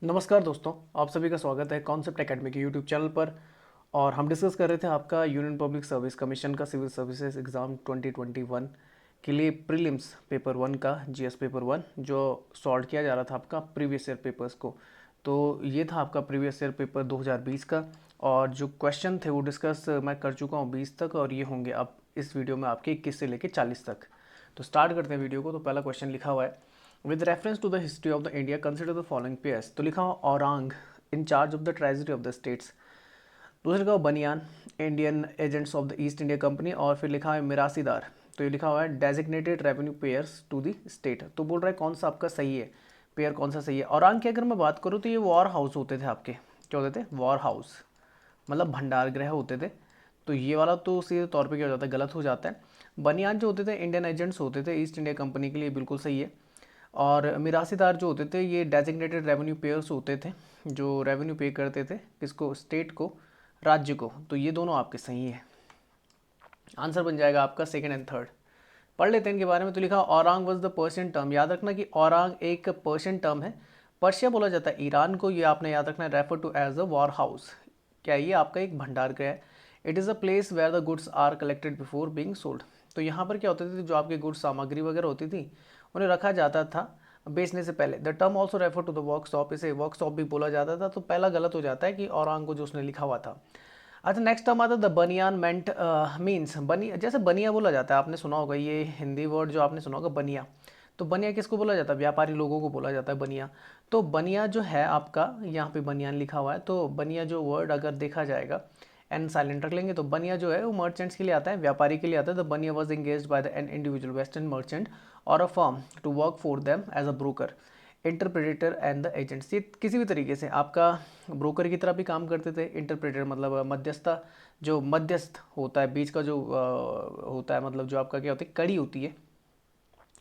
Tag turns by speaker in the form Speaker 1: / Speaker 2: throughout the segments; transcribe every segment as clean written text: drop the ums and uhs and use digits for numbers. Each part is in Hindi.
Speaker 1: नमस्कार दोस्तों, आप सभी का स्वागत है कॉन्सेप्ट एकेडमी के यूट्यूब चैनल पर। और हम डिस्कस कर रहे थे आपका यूनियन पब्लिक सर्विस कमीशन का सिविल सर्विसेज एग्ज़ाम 2021 के लिए प्रीलिम्स पेपर 1 का जीएस पेपर 1 जो सॉल्व किया जा रहा था आपका प्रीवियस ईयर पेपर्स को। तो ये था आपका प्रीवियस ईयर पेपर 2020 का, और जो क्वेश्चन थे वो डिस्कस मैं कर चुका हूँ 20 तक, और ये होंगे अब इस वीडियो में आपके 21 से लेकर 40 तक। तो स्टार्ट करते हैं वीडियो को। तो पहला क्वेश्चन लिखा हुआ है, with reference to the history of the India consider the following pairs. तो लिखा हुआ aurang in charge of the treasury of the states. दूसरा लिखा हुआ banian Indian agents of the East India Company. और फिर लिखा हुआ है मिरासीदार। तो ये लिखा हुआ है designated revenue payers to the state. तो बोल रहा है कौन सा आपका सही है, पेयर कौन सा सही है। औरंग की अगर मैं बात करूँ तो ये वॉर हाउस होते थे आपके, क्या होते थे, वॉर हाउस, मतलब भंडार गृह होते थे। तो ये वाला तो सीधे तौर पे क्या हो जाता है, गलत हो जाता है। बनियान जो होते थे इंडियन एजेंट्स होते थे ईस्ट इंडिया कंपनी के लिए, बिल्कुल सही है। और मिरासीदार जो होते थे ये डेजिग्नेटेड रेवेन्यू पेयर्स होते थे, जो रेवेन्यू पे करते थे किसको, स्टेट को, राज्य को। तो ये दोनों आपके सही है। आंसर बन जाएगा आपका सेकंड एंड थर्ड। पढ़ लेते हैं इनके बारे में। तो लिखा Orang was the Persian term. याद रखना कि औरंग एक पर्शियन टर्म है। पर्शिया बोला जाता है ईरान को, ये आपने याद रखना है। Refer to as a warehouse, क्या ये आपका एक भंडार गृह है। It is a place where the goods are collected before being sold. तो यहाँ पर क्या होते थे, जो आपके गुड्स सामग्री वगैरह होती थी उन्हें रखा जाता था बेचने से पहले। The term also refer to the workshop, इसे वर्कशॉप भी बोला जाता था। तो पहला गलत हो जाता है कि औरंग को जो उसने लिखा हुआ था। अच्छा, नेक्स्ट टर्म आता है द बनियान मेंट मीन्स बनी, जैसे बनिया बोला जाता है, आपने सुना होगा ये हिंदी वर्ड जो आपने सुना होगा बनिया। तो बनिया किसको बोला जाता है, व्यापारी लोगों को बोला जाता है बनिया। तो बनिया जो है आपका, यहाँ पे बनियान लिखा हुआ है, तो बनिया जो वर्ड अगर देखा जाएगा एन साइलेंट रख लेंगे, तो बनिया जो है वो मर्चेंट्स के लिए आता है, व्यापारी के लिए आता है। The Bania was engage by the an individual western merchant और a firm to work for them as a broker, interpreter and the agents. ये किसी भी तरीके से आपका ब्रोकर की तरह भी काम करते थे। इंटरप्रेटर मतलब मध्यस्थता, जो मध्यस्थ होता है बीच का जो होता है, मतलब जो आपका क्या होता है, कड़ी होती है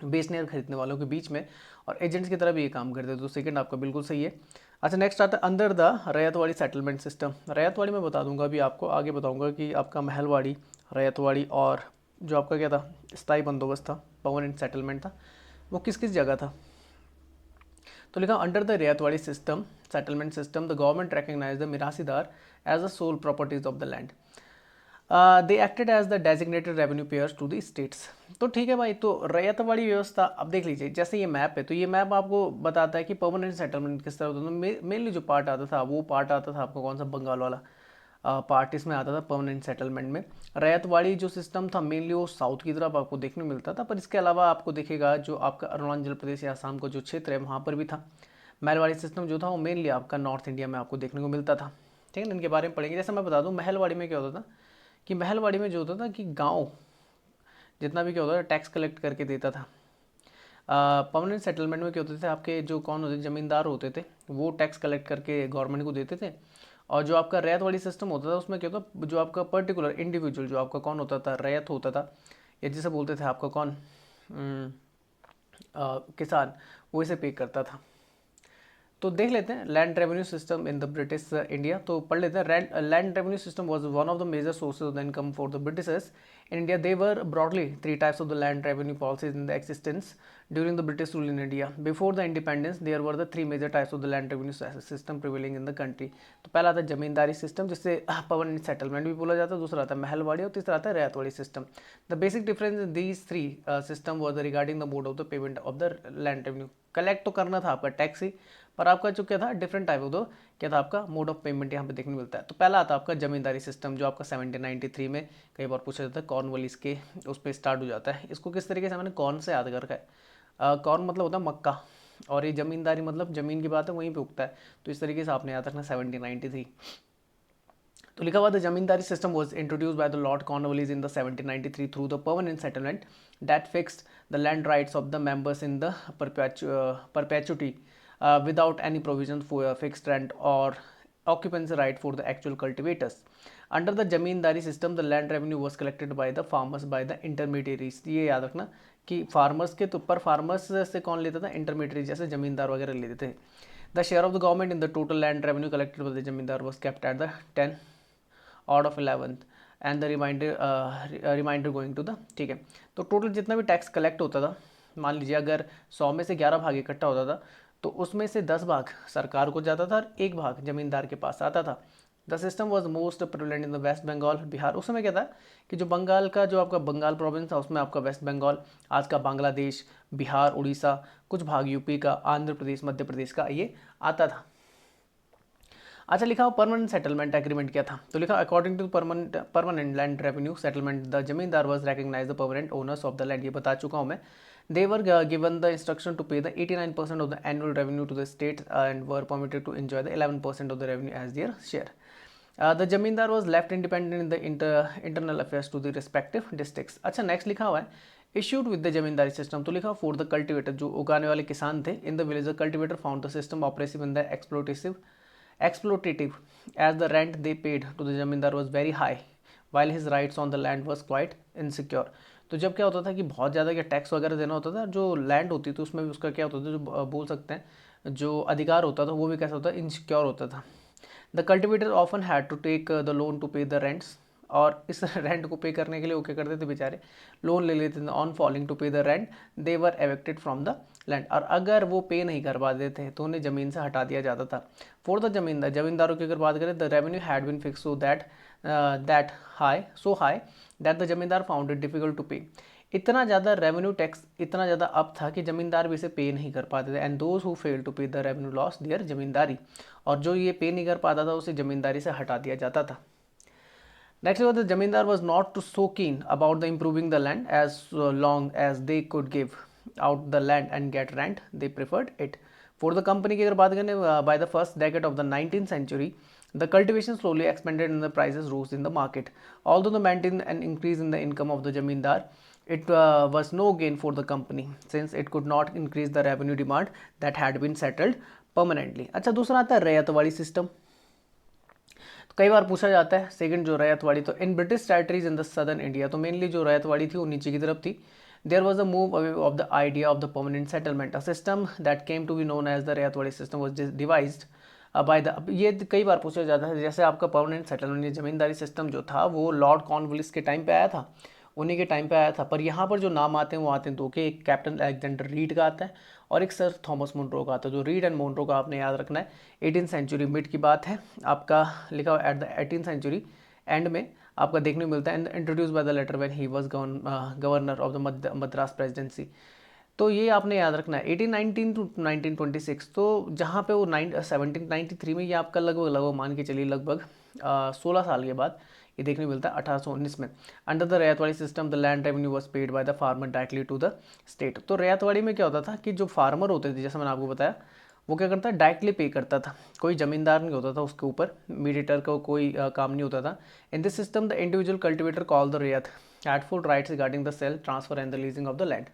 Speaker 1: बेचने और खरीदने वालों के बीच में। और एजेंट्स की तरह भी ये काम करते थे। तो सेकंड आपका बिल्कुल सही है। अच्छा, नेक्स्ट आता है अंदर the ryotwari settlement system. Ryotwari मैं बता दूंगा अभी आपको, आगे बताऊंगा कि आपका महलवाड़ी, रैयतवाड़ी और जो आपका क्या था, स्थायी बंदोबस्त था, परमानेंट सेटलमेंट था, वो किस किस जगह था। तो लिखा under the ryotwari system, settlement system, the government recognise the mirasidar as a sole properties of the land. They acted as the designated revenue payers to the states. तो ठीक है भाई, तो रैयतवाड़ी व्यवस्था अब देख लीजिए। जैसे ये मैप है, तो ये मैप आपको बताता है कि परमानेंट सेटलमेंट किस तरह होता था। मेनली जो पार्ट आता था वो पार्ट आता था आपका कौन सा, बंगाल वाला पार्ट इसमें आता था परमानेंट सेटलमेंट में। रैयतवाड़ी जो सिस्टम था मेनली वो साउथ की तरफ आपको देखने को मिलता था, पर इसके अलावा आपको दिखेगा जो आपका अरुणाचल प्रदेश या आसाम का जो क्षेत्र है वहाँ पर भी था। महलवाड़ी सिस्टम जो था वो मेनली आपका नॉर्थ इंडिया में आपको देखने को मिलता था। ठीक है ना, इनके बारे में पढ़ेंगे। जैसे मैं बता दूं महलवाड़ी में क्या होता था, कि महलवाड़ी में जो होता था कि गांव जितना भी क्या होता था टैक्स कलेक्ट करके देता था। परमानेंट सेटलमेंट में क्या होते थे, आपके जो कौन होते थे, जमींदार होते थे, वो टैक्स कलेक्ट करके गवर्नमेंट को देते थे। और जो आपका रैयत वाली सिस्टम होता था उसमें क्या होता, जो आपका पर्टिकुलर इंडिविजुअल जो आपका कौन होता था, रैयत होता था, या जिसे बोलते थे आपका कौन, किसान, वो इसे पे करता था। तो देख लेते हैं land revenue system in the British India. तो पढ़ लेते हैं। Land revenue system was one of the major sources of the income for the Britishers in India. They were broadly three types of the land revenue policies in the existence during the British rule in India. Before the independence there were the three major types of the land revenue system prevailing in the country. तो पहला आता है जमींदारी सिस्टम, जिससे परमानेंट सेटलमेंट भी बोला जाता है। दूसरा आता है महलवाड़ी और तीसरा आता है ryotwari system. The basic difference in these three system was regarding the mode of the payment of the land revenue. Collect तो करना था आपका टैक्स ही, पर आपका जो क्या था डिफरेंट टाइप ऑफ दो क्या था, आपका मोड ऑफ पेमेंट यहाँ पे देखने मिलता है। तो पहला आता है आपका जमींदारी सिस्टम, जो आपका 1793 में कई बार पूछा जाता है, कॉर्नवालिस के उस पर स्टार्ट हो जाता है। इसको किस तरीके से मैंने कॉर्न से याद कर रखा है, कॉर्न मतलब होता है मक्का, और ये जमींदारी मतलब जमीन की बात है वहीं पे उगता है। तो इस तरीके से आपने याद रखना 1793। तो लिखा हुआ the zamindari system was introduce by the Lord Cornwallis in the 1793 through the permanent settlement that fixed the land rights of the members in the perpetuity without any provision for a fixed rent or occupancy right for the actual cultivators. Under the zamindari system, the land revenue was collected by the farmers by the intermediaries. ये याद रखना कि फार्मर्स के तो पर फार्मर्स से कौन लेता था, इंटरमीडिएट जैसे जमींदार वगैरह लेते थे। The share of the government in the total land revenue collected by the zamindar was kept at the 10 odd of 11th and the reminder going to the, ठीक है। तो टोटल जितना भी टैक्स कलेक्ट होता था, मान लीजिए अगर 100 में से 11 भाग इकट्ठा होता था, तो उसमें से 10 भाग सरकार को जाता था और 1 भाग जमींदार के पास आता था। The system was most prevalent in the West Bengal, Bihar. उस समय क्या था कि जो बंगाल का, जो आपका बंगाल प्रोविंस था, उसमें आपका वेस्ट बंगाल, आज का बांग्लादेश, बिहार, उड़ीसा, कुछ भाग यूपी का, आंध्र प्रदेश, मध्य प्रदेश का ये आता था। अच्छा, लिखा हो परमानेंट सेटलमेंट एग्रीमेंट क्या था, तो लिखा according to permanent land revenue settlement the zamindar was recognise the permanent owners of the land. ये बता चुका हूँ मैं। They were given the instruction to pay the 89% of the annual revenue to the state and were permitted to enjoy the 11% of the revenue as their share. The zamindar was left independent in the internal affairs to the respective districts. अच्छा, नेक्स्ट लिखा हुआ है issued with the zamindari system, तो लिखा फॉर द कल्टिवेटर, जो उगाने वाले किसान थे in the village, the cultivator found the system oppressive in the exploitative as the rent they paid to the जमींदार was very high while his rights on the land was quite insecure। तो जब क्या होता था कि बहुत ज़्यादा क्या टैक्स वगैरह देना होता था, जो लैंड होती थी उसमें भी उसका क्या होता था, जो बोल सकते हैं जो अधिकार होता था वो भी कैसा होता, इनसिक्योर होता था। The cultivator often had to take the loan to pay the rents, और इस रेंट को पे करने के लिए वो क्या करते थे बेचारे, लोन ले लेते थे। On falling to pay the rent they were evicted from the land, और अगर वो पे नहीं कर पाते थे तो उन्हें ज़मीन से हटा दिया जाता था। फॉर द जमींदार, जमींदारों की अगर बात करें, the revenue had been fix so that high that the zamindar found it difficult to pay. इतना ज़्यादा रेवेन्यू टैक्स इतना ज़्यादा अप था कि ज़मींदार भी इसे पे नहीं कर पाते थे। And those who fail to pay the revenue loss their zamindari, और जो ये पे नहीं कर पाता था उसे ज़मींदारी से हटा दिया जाता था। Next, the Jamindar was not so keen about the improving the land as long as they could give out the land and get rent. They preferred it. For the company की अगर बात करें, by the first decade of the 19th century, the cultivation slowly expanded and the prices rose in the market. Although the maintain an increase in the income of the Jamindar, it was no gain for the company since it could not increase the revenue demand that had been settled permanently. अच्छा, दूसरा आता है रैयतवाड़ी सिस्टम। कई बार पूछा जाता है सेकंड जो रैयतवाड़ी, तो in British territories in the southern India, तो मेनली जो रैयतवाड़ी थी वो नीचे की तरफ थी। There was a move away of the idea of the permanent settlement, a system that came to be known as the Ryotwari system was devised by the, ये कई बार पूछा जाता है, जैसे आपका परमानेंट सेटलमेंट जमींदारी सिस्टम जो था वो लॉर्ड कॉर्नवालिस के टाइम पे आया था, उन्हीं के टाइम पे आया था। पर यहाँ पर जो नाम आते हैं वो आते हैं दो के, एक कैप्टन अलेक्जेंडर रीड का आता है और एक सर थॉमस मुनरो का आता है। जो रीड एंड मुनरो का आपने याद रखना है, 18th सेंचुरी मिड की बात है, आपका लिखा हुआ at the 18th century and में आपका देखने को मिलता है, introduce by the letter when he was governor of the Madras presidency. तो ये आपने याद रखना है 1819 टू 1926। तो जहाँ पे वो 1793 में, ये आपका लगभग मान के चलिए लगभग 16 साल के बाद ये देखने को मिलता है 1819 में। Under the Ryotwari system the land revenue was paid by the farmer directly to the state. तो रैयतवाड़ी में क्या होता था कि जो फार्मर होते थे, जैसे मैंने आपको बताया, वो क्या करता है, डायरेक्टली पे करता था, कोई जमींदार नहीं होता था उसके ऊपर, मीडिएटर का कोई काम नहीं होता था। In this system the individual cultivator call the ryot had full rights regarding the sale transfer and the leasing of the land.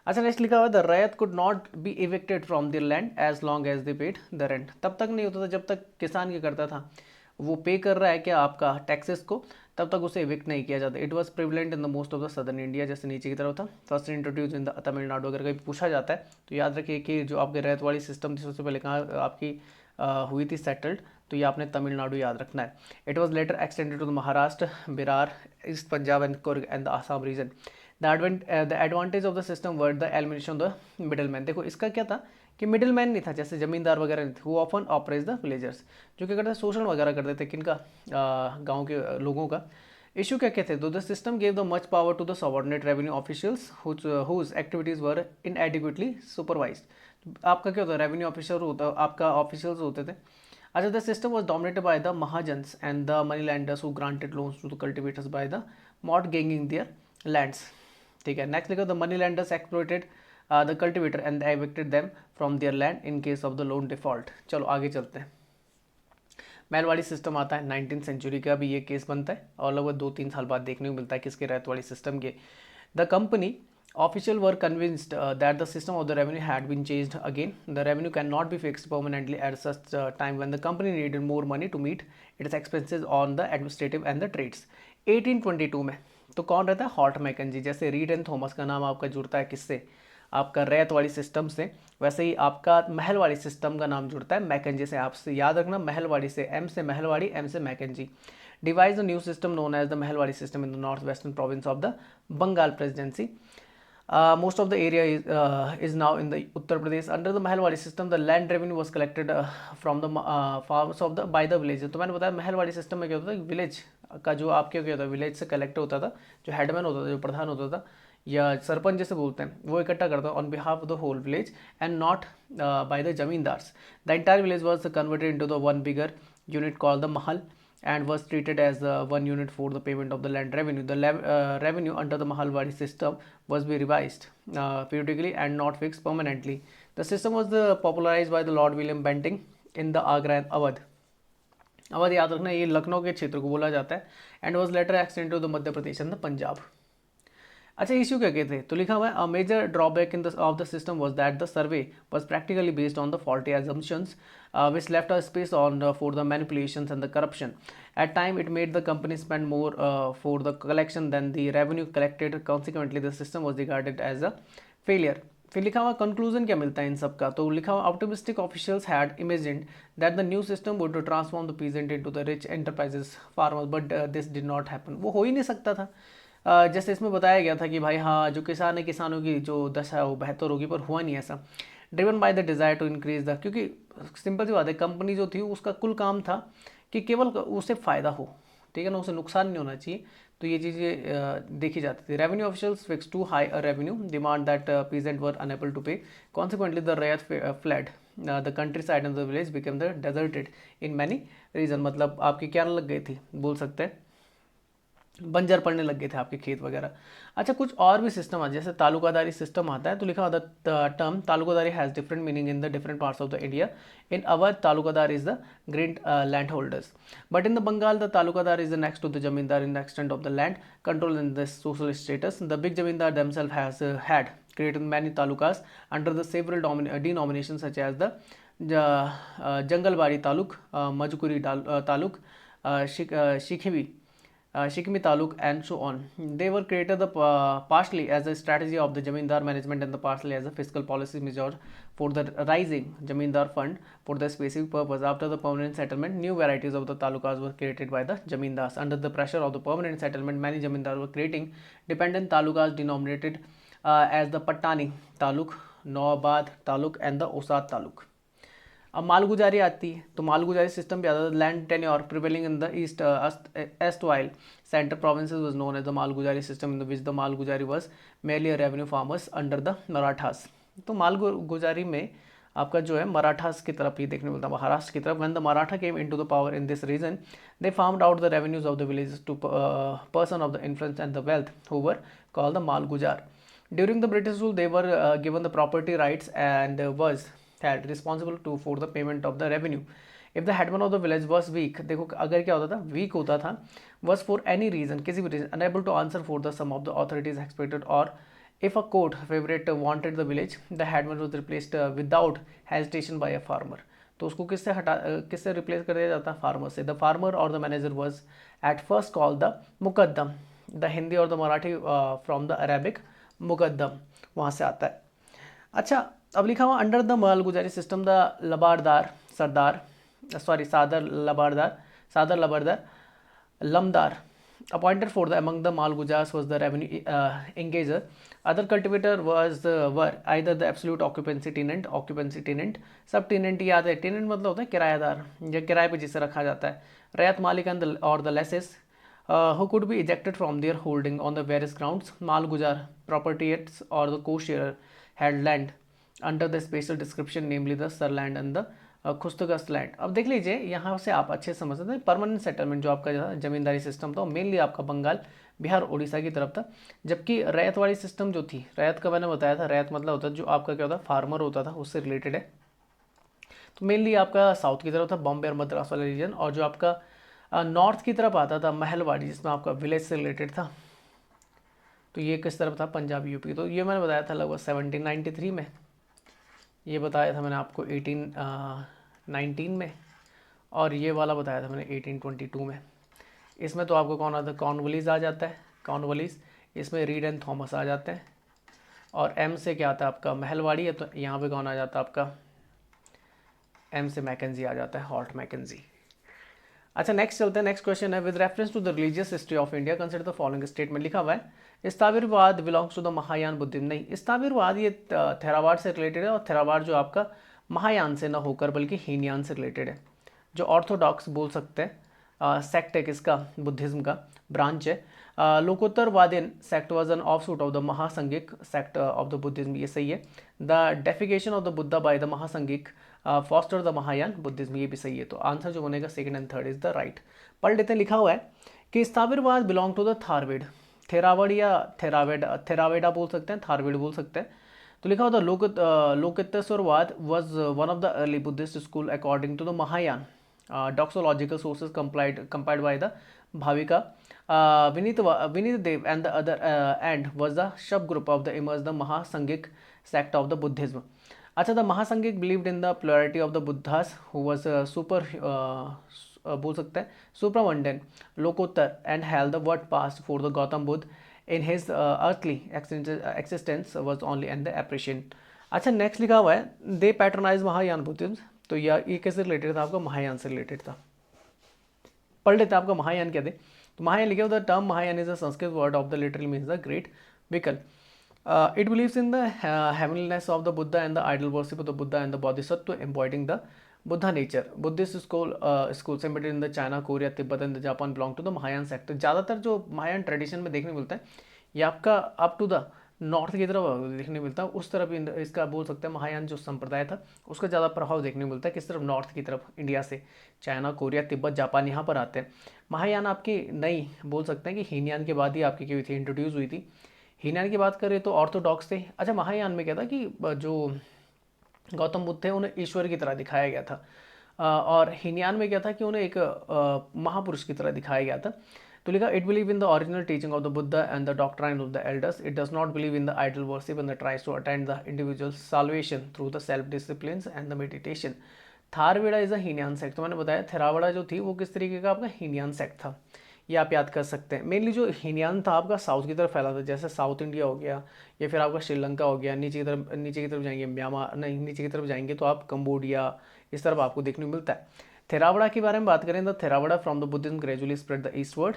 Speaker 1: अच्छा, नेक्स्ट लिखा हुआ the ryot could not be evicted from the land as long as they paid the rent. तब तक नहीं होता था जब तक किसान क्या करता था, वो पे कर रहा है क्या आपका टैक्सेस को, तब तक उसे इविक्ट नहीं किया जाता। It was prevalent in the most of the southern India, जैसे नीचे की तरफ था। First introduce in the Tamil Nadu. अगर कहीं पूछा जाता है तो याद रखिए कि जो आपके रैयतवाड़ी सिस्टम थी सबसे पहले कहाँ आपकी हुई थी सेटल्ड, तो ये आपने तमिलनाडु याद रखना है। It was later extended to the Maharashtra, Bihar, east Punjab and Coorg and the Assam reason. The advantage of the system word the elimination of the middle man. देखो इसका क्या था कि मिडिल मैन नहीं था, जैसे जमींदार वगैरह नहीं थे, वो ऑफन ऑपरेट द विलेजर्स, जो क्या करते थे, शोषण वगैरह करते थे किनका, गाँव के लोगों का। इशू क्या कहते हैं, the system gave the much power to the subordinate revenue officials whose activities were inadequately supervised. आपका क्या होता है, रेवेन्यू ऑफिसर होता, आपका ऑफिशियल्स होते थे। अच्छा, the system was dominated by the mahajans and the money lenders who granted loans to the cultivators by the mortgaging their lands. ठीक है, नेक्स्ट लिखो the money lenders exploited the cultivator and evicted them from their land in case of the loan default. चलो आगे चलते हैं। महलवाड़ी सिस्टम आता है 19th सेंचुरी का भी ये केस बनता है, और लगभग 2-3 साल बाद देखने को मिलता है किसके, रैयतवाड़ी सिस्टम के। The company official were convinced that the system of the revenue had been changed again. The revenue can not be fixed permanently at such time when the company needed more money to meet its expenses on the administrative and the trades. 1822 में तो कौन रहता है, हॉल्ट मैकेंजी। जैसे रीड एंड थॉमस का नाम आपका जुड़ता है किससे, आपका रैयतवाड़ी सिस्टम से, वैसे ही आपका महलवाड़ी सिस्टम का नाम जुड़ता है मैकेंजी से। आपसे याद रखना, महलवाड़ी से, एम से महलवाड़ी, एम से Mackenzie. Devise the new system known as the Mahalwari system in the north western province of the Bengal presidency. Most of the area is now in the Uttar Pradesh. Under the Mahalwadi system, the land revenue was collected from the farms of the by the village. तो मैंने बताया महलवाड़ी सिस्टम में क्या होता था, विलेज का जो आपके क्या होता है, विलेज से कलेक्ट होता था, जो हेडमैन होता था, जो प्रधान होता था या सरपंच जैसे बोलते हैं, वो इकट्ठा करता on behalf of the whole village and not by the zamindars. The entire village was converted into the one bigger unit called the mahal and was treated as one unit for the payment of the land revenue. The revenue under the Mahalwadi system was be revised periodically and not fixed permanently. The system was popularized by the Lord William Bentinck in the Agra and Awadh. Awadh याद रखना, ये लखनऊ के क्षेत्र को बोला जाता है. And was later extend to the Madhya Pradesh and the Punjab. अच्छा, इश्यू क्या कहते तो लिखा हुआ है, a major drawback in the of the system was that the survey was practically based on the faulty assumptions which left a space on for the manipulations and the corruption. At time it made the company spend more for the collection than the revenue collected. Consequently the system was regarded as a failure. फिर लिखा हुआ कंक्लूजन क्या मिलता है इन सब का, तो लिखा हुआ optimistic officials had imagined that the new system would transform the peasant into the rich enterprises farmers, but this did not happen. वो हो ही नहीं सकता था. जैसे इसमें बताया गया था कि भाई हाँ, जो किसान है, किसानों की जो दशा है वो बेहतर होगी, पर हुआ नहीं ऐसा. Driven by the desire to increase the, क्योंकि सिंपल सी बात है, कंपनी जो थी उसका कुल काम था कि केवल उससे फ़ायदा हो, ठीक है ना, उसे नुकसान नहीं होना चाहिए. तो ये चीज़ें देखी जाती थी. Revenue officials fix to high a revenue demand that peasant were unable to pay. Consequently the ryot fled the countryside and the village become the deserted in many region. मतलब आपकी क्या लग गई थी, बोल सकते हैं बंजर पड़ने लग गए थे आपके खेत वगैरह. अच्छा, कुछ और भी सिस्टम आता है, जैसे तालुकादारी सिस्टम आता है, तो लिखा होता है term taluqdari has different meaning in the different parts of the India. In Awadh taluqdar is the great land holders, but in the Bengal the taluqdar is the next to the zamindar in the extent of the land control in the social status. The big zamindar themselves has had created many talukas under the several denominations such as the Jangalbari Taluk, Majkuri Taluk, Shikmi Taluk, and so on. They were created partially as a strategy of the Jamindar management and partially as a fiscal policy measure for the rising Jamindar fund for the specific purpose. After the permanent settlement, new varieties of the talukas were created by the Jamindars. Under the pressure of the permanent settlement, many Jamindars were creating dependent talukas denominated as the Pattani Taluk, Nawabad Taluk, and the Osat Taluk. अब मालगुजारी आती है, तो मालगुजारी सिस्टम भी आता है. Land tenure prevailing in the east erstwhile centre provinces was known as the malguzari system in the which the malguzari was merely revenue farmers under the Marathas. तो मालगुजारी में आपका जो है मराठास की तरफ ये देखने मिलता है, महाराष्ट्र की तरफ. When the Maratha came into the power in this region, they farmed out the revenues of the villages to person of the influence and the wealth who were called the malguzar. During the British rule they were given the property rights and was had responsible to for the payment of the revenue. If the headman of the village was weak, देखो अगर क्या होता था, weak होता था, was for any reason, किसी भी reason unable to answer for the sum of the authorities expected, or if a court favorite wanted the village, the headman was replaced without hesitation by a farmer. तो उसको किससे रिप्लेस कर दिया जाता है, फार्मर से. द फार्मर और the manager was at first call the muqaddam. The Hindi और the Marathi from the Arabic muqaddam, वहाँ से आता है. अच्छा, अब लिखा हुआ under the malguzari system the lambardar sadar lambardar लमदार appointed for the among the Malgujars was the revenue engager. Other cultivator were either the absolute occupancy tenant, subtenant याद है, tenant मतलब होता है किराएदार या किराए पे जिसे रखा जाता है. रैयत मालिक और the lessees who could be ejected from their holding on the various grounds. Malgujar proprietors or the co-sharer had land under the special description, namely the sir land and the khudkasht land. अब देख लीजिए, यहाँ से आप अच्छे समझ सकते हैं. परमानेंट सेटलमेंट जो आपका जमींदारी सिस्टम था मेनली आपका बंगाल, बिहार, उड़ीसा की तरफ था. जबकि रैयत वाली सिस्टम जो थी, रैयत का मैंने बताया था, रैयत मतलब होता है जो आपका क्या होता है, फार्मर होता था, उससे रिलेटेड है. तो मेनली आपका साउथ की तरफ था, बॉम्बे और मद्रास वाला रीजन. और जो आपका नॉर्थ की तरफ आता था महलवाड़ी, जिसमें आपका विलेज से रिलेटेड था, तो ये किस तरफ था, पंजाब यूपी. तो ये मैंने बताया था लगभग 1793 में, ये बताया था मैंने आपको 1819 में, और ये वाला बताया था मैंने 1822 में. इसमें तो आपको कौन आता है, कॉर्नवालिस आ जाता है, कॉर्नवालिस. इसमें रीड एंड थॉमस आ जाते हैं. और एम से क्या आता है आपका महलवाड़ी है, तो यहाँ पे कौन आ जाता है आपका, एम से मैकेंजी आ जाता है, हॉर्ट मैकेंजी. अच्छा नेक्स्ट चलते हैं, नेक्स्ट क्वेश्चन है, with reference to the religious history of India consider the following statement. लिखा हुआ है Sthaviravada belongs to the Mahayana Buddhism. नहीं, स्थाविरवाद ये थेरावाद से रिलेटेड है, और थेरावाद जो आपका महायान से ना होकर बल्कि हीनयान से रिलेटेड है। जो ऑर्थोडॉक्स बोल सकते हैं सेक्ट है किसका, बुद्धिज्म का ब्रांच है। Lokottaravadin sect was an offshoot of the Mahasanghika sect of the Buddhism, ये सही है। The deification of the Buddha by the Mahasanghika foster the Mahayana Buddhism, ये भी सही है। तो आंसर जो बनेगा second and third is the right. पढ़ लेते हैं, लिखा हुआ है कि Sthaviravada belong to the Theravada. Theravada या थेरावेडा बोल सकते हैं, थारवेड बोल सकते हैं। तो लिखा हुआ था Lokottaravada was one of the early Buddhist school according to the Mahayana doxological sources compiled by the Bhavika Vinit Dev and the other and was the subgroup of the emerged the Mahasangik sect of the Buddhism. अच्छा, the Mahasangik believed in the plurality of the Buddhas who was बोल सकते हैं supramundane लोकोत्तर and held the word past for the Gautam Buddha in his earthly existence was only and the apparition. अच्छा नेक्स्ट लिखा हुआ है दे पैटर्नाइज महायान बुद्धिज्म। तो ये कैसे रिलेटेड था, आपका महायान से रिलेटेड था। पढ़ लेते हैं आपका महायान क्या थे। तो महायान लिखे हुआ the term Mahayana is a Sanskrit word of the literally means the great vehicle. It believes in the heavenliness of the Buddha and the idol worship of the Buddha and the bodhisattva embodying the Buddha nature. Buddhist school embedded in the China, Korea, Tibet and the Japan belong to the Mahayana sector. ज़्यादातर जो महायान ट्रेडिशन में देखने मिलता है ये आपका अप टू द नॉर्थ की तरफ देखने मिलता है, उस तरफ इसका बोल सकते हैं महायान जो संप्रदाय था उसका ज़्यादा प्रभाव देखने मिलता है। किस तरफ, नॉर्थ की तरफ, इंडिया से चाइना, कोरिया, तिब्बत, जापान यहाँ पर आते हैं। महायान आपकी नई बोल सकते हैं कि हीनयान के बाद ही आपकी क्या हुई थी, इंट्रोड्यूस हुई थी। हीनयान की बात करें तो ऑर्थोडॉक्स थे। अच्छा महायान में क्या था कि जो गौतम बुद्ध थे उन्हें ईश्वर की तरह दिखाया गया था, और हीनयान में क्या था कि उन्हें एक महापुरुष की तरह दिखाया गया था। तो लिखा it believe in the original teaching of the Buddha and the doctrine of the elders. It does not believe in the idol worship and the tries to attend the individual salvation through the self discipline and the meditation. Theravada is a Hinayana sect. तो मैंने बताया थेरावड़ा जो थी वो किस तरीके का आपका हीनयान सेक्ट था, ये आप याद कर सकते हैं। मेनली जो हीनयान था आपका साउथ की तरफ फैला था, जैसे साउथ इंडिया हो गया या फिर आपका श्रीलंका हो गया। नीचे की तरफ जाएंगे म्यांमार, नहीं नीचे की तरफ जाएंगे तो आप कंबोडिया, इस तरफ आपको देखने को मिलता है। थेरावड़ा के बारे में बात करें तो Theravada from the Buddhism gradually spread the eastward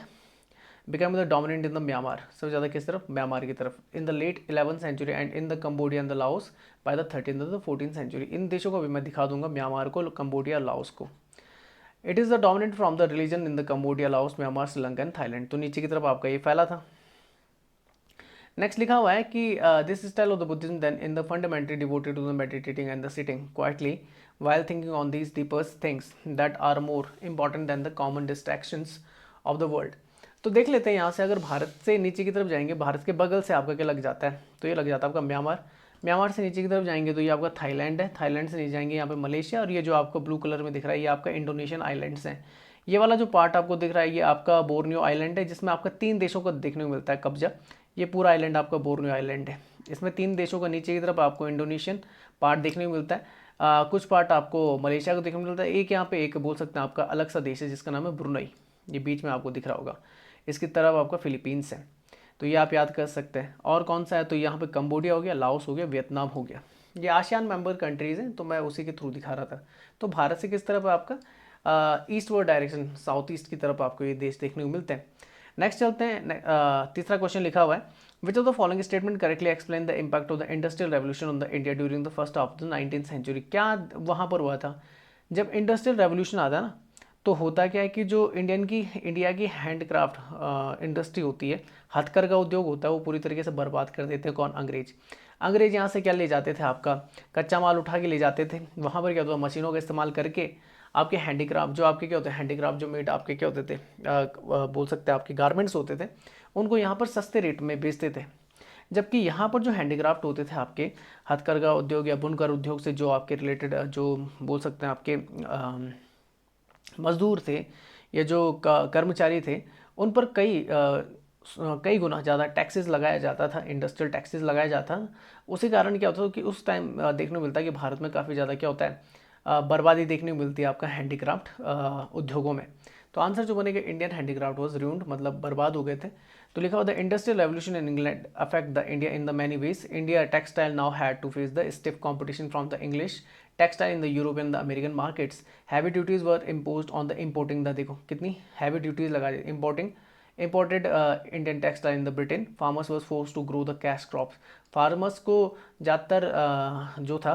Speaker 1: become the dominant in the Myanmar. सबसे ज़्यादा किस तरफ, म्यांमार की तरफ। In the late 11th century and in the Cambodia and the Laos by the 13th the 14th century. इन देशों को भी मैं दिखा दूंगा, म्यांमार को, कंबोडिया, लाओस को। It is the dominant from the religion in the Cambodia, Laos, Myanmar, Sri Lanka and Thailand. तो नीचे की तरफ आपका ये फैला था। नेक्स्ट लिखा हुआ है कि this style of the Buddhism then in the fundamentally devoted to the meditating and the sitting quietly while thinking on these deeper things that are more important than the common distractions of the world। तो देख लेते हैं यहाँ से, अगर भारत से नीचे की तरफ जाएंगे, भारत के बगल से आपका क्या लग जाता है, तो ये लग जाता है आपका म्यांमार। म्यांमार से नीचे की तरफ जाएंगे तो ये आपका थाईलैंड है। थाईलैंड से नीचे जाएंगे यहाँ पे मलेशिया, और ये जो आपको ब्लू कलर में दिख रहा है ये आपका इंडोनेशियन आइलैंड्स हैं। ये वाला जो पार्ट आपको दिख रहा है ये आपका बोर्नियो आइलैंड है, जिसमें आपका 3 देशों का देखने को मिलता है कब्जा। ये पूरा आइलैंड आपका बोर्नियो आइलैंड है। इसमें 3 देशों का नीचे की तरफ आपको इंडोनेशियन पार्ट देखने को मिलता है। कुछ पार्ट आपको मलेशिया को देखने को मिलता है। एक यहाँ पे एक बोल सकते हैं आपका अलग सा देश है जिसका नाम है ब्रुनई, ये बीच में आपको दिख रहा होगा। इसकी तरफ आपका फिलीपींस है, तो ये आप याद कर सकते हैं। और कौन सा है, तो यहाँ पे कंबोडिया हो गया, लाओस हो गया, वियतनाम हो गया। ये आसियान मेंबर कंट्रीज़ हैं, तो मैं उसी के थ्रू दिखा रहा था। तो भारत से किस तरफ है आपका ईस्टवर्ड डायरेक्शन, साउथ ईस्ट की तरफ आपको ये देश देखने को मिलते हैं। नेक्स्ट चलते हैं, तीसरा क्वेश्चन लिखा हुआ है which of the following statement correctly explain the impact of the industrial revolution on the India during the first half of the 19th century. क्या वहाँ पर हुआ था जब इंडस्ट्रियल रेवोल्यूशन आता है ना, तो होता क्या है कि जो इंडिया की हैंडक्राफ्ट इंडस्ट्री होती है, हथकरघा उद्योग होता है, वो पूरी तरीके से बर्बाद कर देते हैं। कौन, अंग्रेज यहाँ से क्या ले जाते थे, आपका कच्चा माल उठा के ले जाते थे। वहाँ पर क्या होता है, मशीनों का इस्तेमाल करके आपके हैंडीक्राफ्ट जो आपके क्या होते हैं, हैंडीक्राफ्ट जो मेड आपके क्या होते थे, बोल सकते हैं आपके गारमेंट्स होते थे, उनको यहाँ पर सस्ते रेट में बेचते थे। जबकि यहाँ पर जो हैंडीक्राफ्ट होते थे आपके हथकरघा उद्योग या बुनकर उद्योग से जो आपके रिलेटेड जो बोल सकते हैं आपके मजदूर थे या जो कर्मचारी थे, उन पर कई गुना ज़्यादा टैक्सेस लगाया जाता था, इंडस्ट्रियल टैक्सेस लगाया जाता था। उसी कारण क्या होता था कि उस टाइम देखने को मिलता है कि भारत में काफ़ी ज़्यादा क्या होता है, बर्बादी देखने को मिलती है आपका हैंडीक्राफ्ट उद्योगों में। तो आंसर जो बनेगा इंडियन हैंडीक्राफ्ट वाज रूइंड, मतलब बर्बाद हो गए थे। तो लिखा हुआ the industrial revolution in England affect the India in the many ways. India textile now had to face the stiff competition from the English textile in the European the American markets. Heavy duties were impose on the importing the, देखो कितनी हैवी ड्यूटीज लगा दी, imported Indian textile in the Britain. Farmers was forced to grow the cash crops. Farmers को ज़्यादातर जो था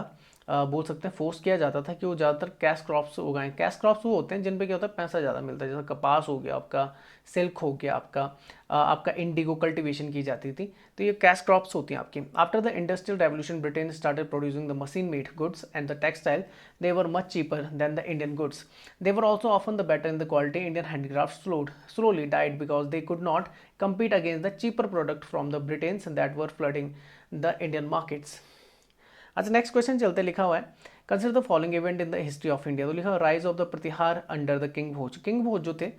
Speaker 1: बोल सकते हैं फोर्स किया जाता था कि वो ज़्यादातर कैश क्रॉप्स उगाएं. कैश क्रॉप्स वो होते हैं जिन पे क्या होता है पैसा ज़्यादा मिलता है, जैसे कपास हो गया आपका, सिल्क हो गया आपका इंडिगो कल्टीवेशन की जाती थी. तो ये कैश क्रॉप्स होती हैं आपकी. After the industrial revolution Britain started producing the machine made goods and the textile. They were much cheaper than the Indian goods. They were also often the better in the quality. Indian handicraft slowly died because they could not compete against the cheaper product from the Britons that were flooding the Indian markets. अच्छा नेक्स्ट क्वेश्चन चलते, लिखा हुआ है consider the following event in the history of India. तो लिखा हुआ rise of the Pratihara under the king Bhoj. King Bhoj जो थे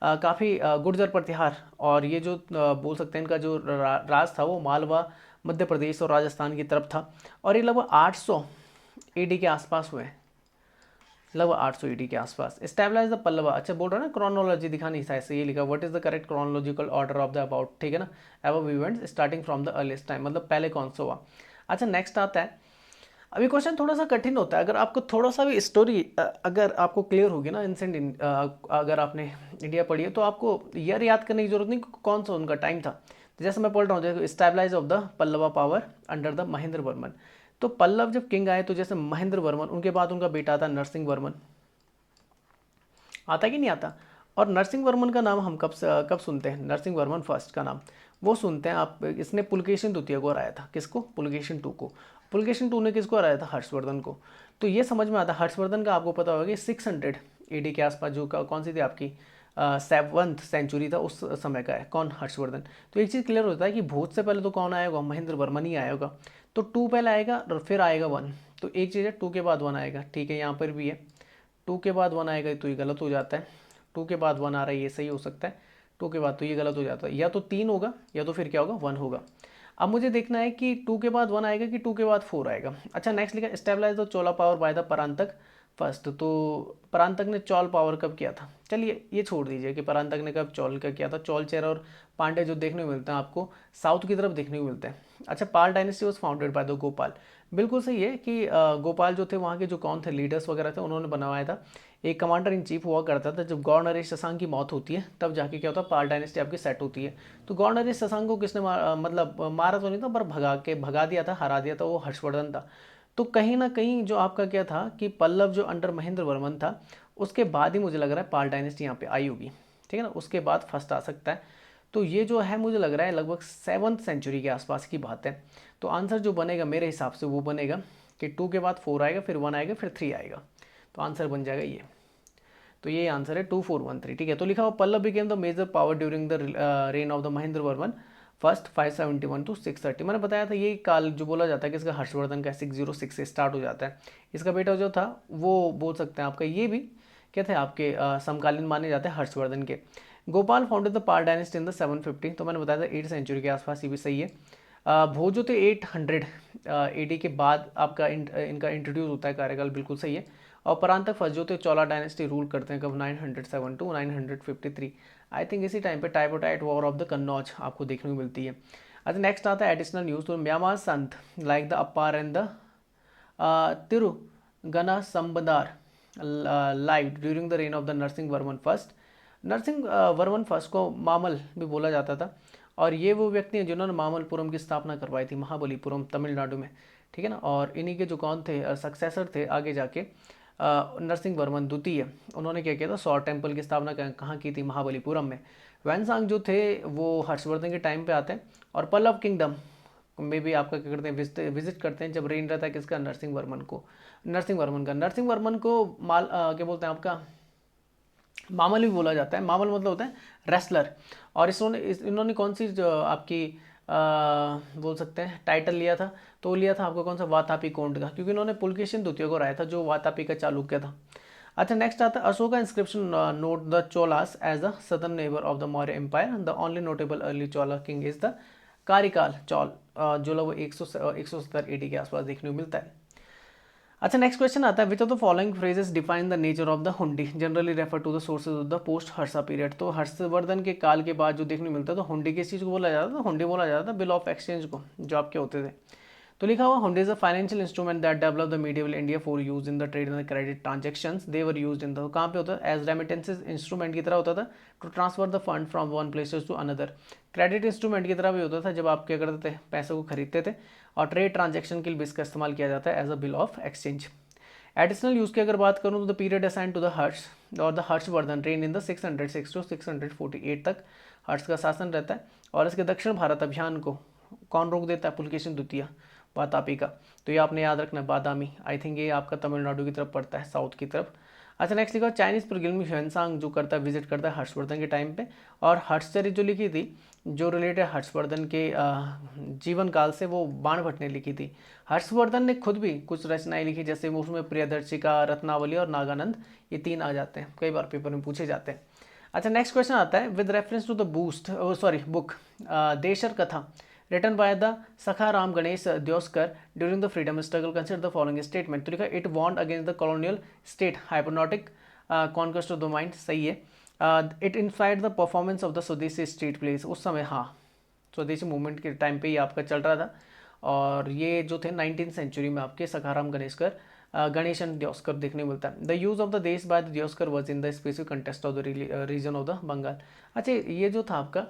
Speaker 1: काफ़ी गुर्जर प्रतिहार, और ये जो बोल सकते हैं इनका जो राज था वो मालवा, मध्य प्रदेश और राजस्थान की तरफ था. और ये लगभग 800 AD के आसपास हुए, लगभग 800 AD के आसपास. Stabilise the Pallava. अच्छा बोल रहा है ना क्रोनोलॉजी दिखानी है, ऐसे ये लिखा what is the correct chronological order of the about, ठीक है ना, above events starting from the earliest time, मतलब पहले कौन सा हुआ. अच्छा नेक्स्ट आता है, अभी क्वेश्चन थोड़ा सा कठिन होता है. अगर आपको थोड़ा सा भी स्टोरी अगर आपको क्लियर होगी ना, इंसेंट अगर आपने इंडिया पढ़ी है तो आपको ईयर याद करने की जरूरत नहीं कौन सा उनका टाइम था. जैसे मैं पढ़ रहा हूँ, जैसे stabilise of the Pallava power under the Mahendra Varman. तो पल्लव जब किंग आए तो जैसे महेंद्र वर्मन, उनके बाद उनका बेटा आता नरसिंह वर्मन, आता कि नहीं आता. और नरसिंह वर्मन का नाम हम कब सुनते हैं, नरसिंह वर्मन फर्स्ट का नाम वो सुनते हैं आप, इसने पुलकेशिन द्वितीय को हराया था. किसको, पुलकेशिन टू को. पुलकेशिन टू ने किसको हराया था, हर्षवर्धन को. तो ये समझ में आता है. हर्षवर्धन का आपको पता होगा कि 600 AD के आसपास जो कौन सी थी आपकी 7th सेंचुरी था उस समय का है, कौन, हर्षवर्धन. तो एक चीज़ क्लियर होता है कि भोज से पहले तो कौन आया होगा, महेंद्र वर्मन ही आया होगा. तो 2 पहले आएगा और फिर आएगा 1. तो एक चीज़ है 2 के बाद 1 आएगा, ठीक है, यहाँ पर भी है 2 के बाद 1 आएगा तो ये गलत हो जाता है. 2 के बाद 1 आ रहा है ये सही हो सकता है, 2 के बाद तो ये गलत हो जाता है. या तो 3 होगा या तो फिर क्या होगा 1 होगा. अब मुझे देखना है कि 2 के बाद 1 आएगा कि 2 के बाद 4 आएगा. अच्छा नेक्स्ट लिखा stabilise the Chola power by the Parantaka first. तो परांतक ने चौल पावर कब किया था. चलिए ये छोड़ दीजिए कि परांतक ने कब चौल का किया था. चौल चेरा और पांडे जो देखने को मिलते हैं आपको साउथ की तरफ देखने को मिलते हैं. अच्छा Pala dynasty was founded by the Gopala. बिल्कुल सही है कि गोपाल जो थे वहाँ के जो कौन थे लीडर्स वगैरह थे उन्होंने बनवाया था. एक कमांडर इन चीफ हुआ करता था. जब गौर नरेश शशांक की मौत होती है तब जाके क्या होता है पाल डायनेस्टी आपकी सेट होती है. तो गौर नरेश शशांक को किसने मतलब मारा तो नहीं था पर भगा दिया था, हरा दिया था, वो हर्षवर्धन था. तो कहीं ना कहीं जो आपका क्या था कि पल्लव जो अंडर महेंद्र वर्मन था उसके बाद ही मुझे लग रहा है पाल डायनेस्टी यहाँ पे आई होगी, ठीक है ना, उसके बाद फर्स्ट आ सकता है. तो ये जो है मुझे लग रहा है लगभग 7th सेंचुरी के आसपास की बात है. तो आंसर जो बनेगा मेरे हिसाब से वो बनेगा कि 2 के बाद 4 आएगा, फिर 1 आएगा, फिर 3 आएगा. तो आंसर बन जाएगा ये. तो ये आंसर है 2413, ठीक है. तो लिखा हुआ Pallava became the major power during the reign of the Mahendra Varman first 571 to 630. मैंने बताया था ये काल जो बोला जाता है कि इसका हर्षवर्धन का 606 से स्टार्ट हो जाता है. इसका बेटा जो था वो बोल सकते हैं आपका ये भी क्या थे आपके समकालीन माने जाते हैं हर्षवर्धन के. Gopal founded the Pal dynasty in the 750. तो मैंने बताया था 8th सेंचुरी के आसपास, ये भी सही है. भोज जो थे 800 AD के बाद आपका इनका इंट्रोड्यूस होता है कार्यकाल, बिल्कुल सही है. और परांतक फर्स्ट जो थे चौला डायनेस्टी रूल करते हैं कब 907 to 953. आई थिंक इसी टाइम पे tripartite war of the Kannauj आपको देखने को मिलती है. अच्छा नेक्स्ट आता है एडिशनल न्यूज़. तो म्यांमार संत like the Appar and the Tirugnana Sambandar live during the reign of the Narasimha Varman first. Narasimha Varman first को मामल भी बोला जाता था. और ये वो व्यक्ति हैं जिन्होंने मामलपुरम की स्थापना करवाई थी, महाबलीपुरम तमिलनाडु में, ठीक है ना. और इन्हीं के जो कौन थे सक्सेसर थे आगे जाके नरसिंह वर्मन द्वितीय, उन्होंने क्या किया था 100 टेम्पल की स्थापना कहाँ की थी, महाबलीपुरम में. वैनसांग जो थे वो हर्षवर्धन के टाइम पे आते हैं. और पल्लव किंगडम में भी आपका क्या करते हैं विजिट करते हैं जब रेन रहता है किसका, नरसिंह वर्मन का. नरसिंह वर्मन को क्या बोलते हैं आपका मामल भी बोला जाता है. मामल मतलब होता है रेसलर. और इन्होंने कौन सी जो आपकी बोल सकते हैं टाइटल लिया था, तो लिया था आपको कौन सा, वातापी कोंड का, क्योंकि इन्होंने पुलकेशिन द्वितीय को हराया था जो वातापी का चालुक्य था. अच्छा नेक्स्ट आता है Ashoka inscription note the Cholas as the southern neighbour of the Maurya empire. The only notable early Chola king is the Karikala Chola, जो लगभग 170 AD के आसपास देखने को मिलता है. अच्छा, नेक्स्ट क्वेश्चन आता है, which of the following phrases define the nature of the hundi, generally refer to the sources of the post Harsha period. तो हर्षवर्धन के काल के बाद जो देखने को मिलता है, तो हुंडी किस चीज़ को बोला जाता था? हुंडी बोला जाता था बिल ऑफ एक्सचेंज को, जो आपके होते थे। तो लिखा हुआ, हुंडी is a financial instrument that develop the medieval India for use in the trade and credit transactions, they were used in the, कहाँ पे होता है? एज रेमिटेंसेज इंस्ट्रूमेंट की तरह होता था, to transfer the fund from one places to another. Credit instrument की तरह भी होता था, जब आप क्या करते थे, पैसे को खरीदते थे। और ट्रेड ट्रांजेक्शन के लिए भी इसका इस्तेमाल किया जाता है as a bill of exchange. Additional use की अगर बात करूँ तो the period assign to the Harsha और the Harshavardhana reign in the 606 to 648 तक हर्ष का शासन रहता है। और इसके दक्षिण भारत अभियान को कौन रोक देता है? पुलकेशिन द्वितीय वातापी का। तो ये आपने याद रखना है, बादामी। आई थिंक ये आपका तमिलनाडु की तरफ पड़ता है, साउथ की तरफ। अच्छा, नेक्स्ट लिखा, चाइनीज पिलग्रिम ह्वेनसांग जो करता है, विजिट करता है हर्षवर्धन के टाइम पे। और हर्षचरित जो लिखी थी, जो रिलेटेड हर्षवर्धन के जीवन काल से, वो बाणभट्ट ने लिखी थी। हर्षवर्धन ने खुद भी कुछ रचनाएं लिखी, जैसे उसमें प्रियदर्शिका, रत्नावली और नागानंद, ये 3 आ जाते हैं, कई बार पेपर में पूछे जाते हैं। अच्छा, नेक्स्ट क्वेश्चन आता है, with reference to the book Desher Katha written by the Sakharam Ganesh Dioskar during the freedom struggle, consider the following statement। तो लिखा, it warned against the colonial state hypnotic conquest of the mind, सही है। it inspired the performance of the स्वदेशी स्ट्रीट प्लेस, उस समय हाँ स्वदेशी मूवमेंट के टाइम पे ही आपका चल रहा था। और ये जो थे 19th सेंचुरी में आपके सखाराम गणेशन दियोस्कर देखने को मिलता है। The use of the desh by the Deuskar was in the specific contest of the region of the Bengal. अच्छा, ये जो था आपका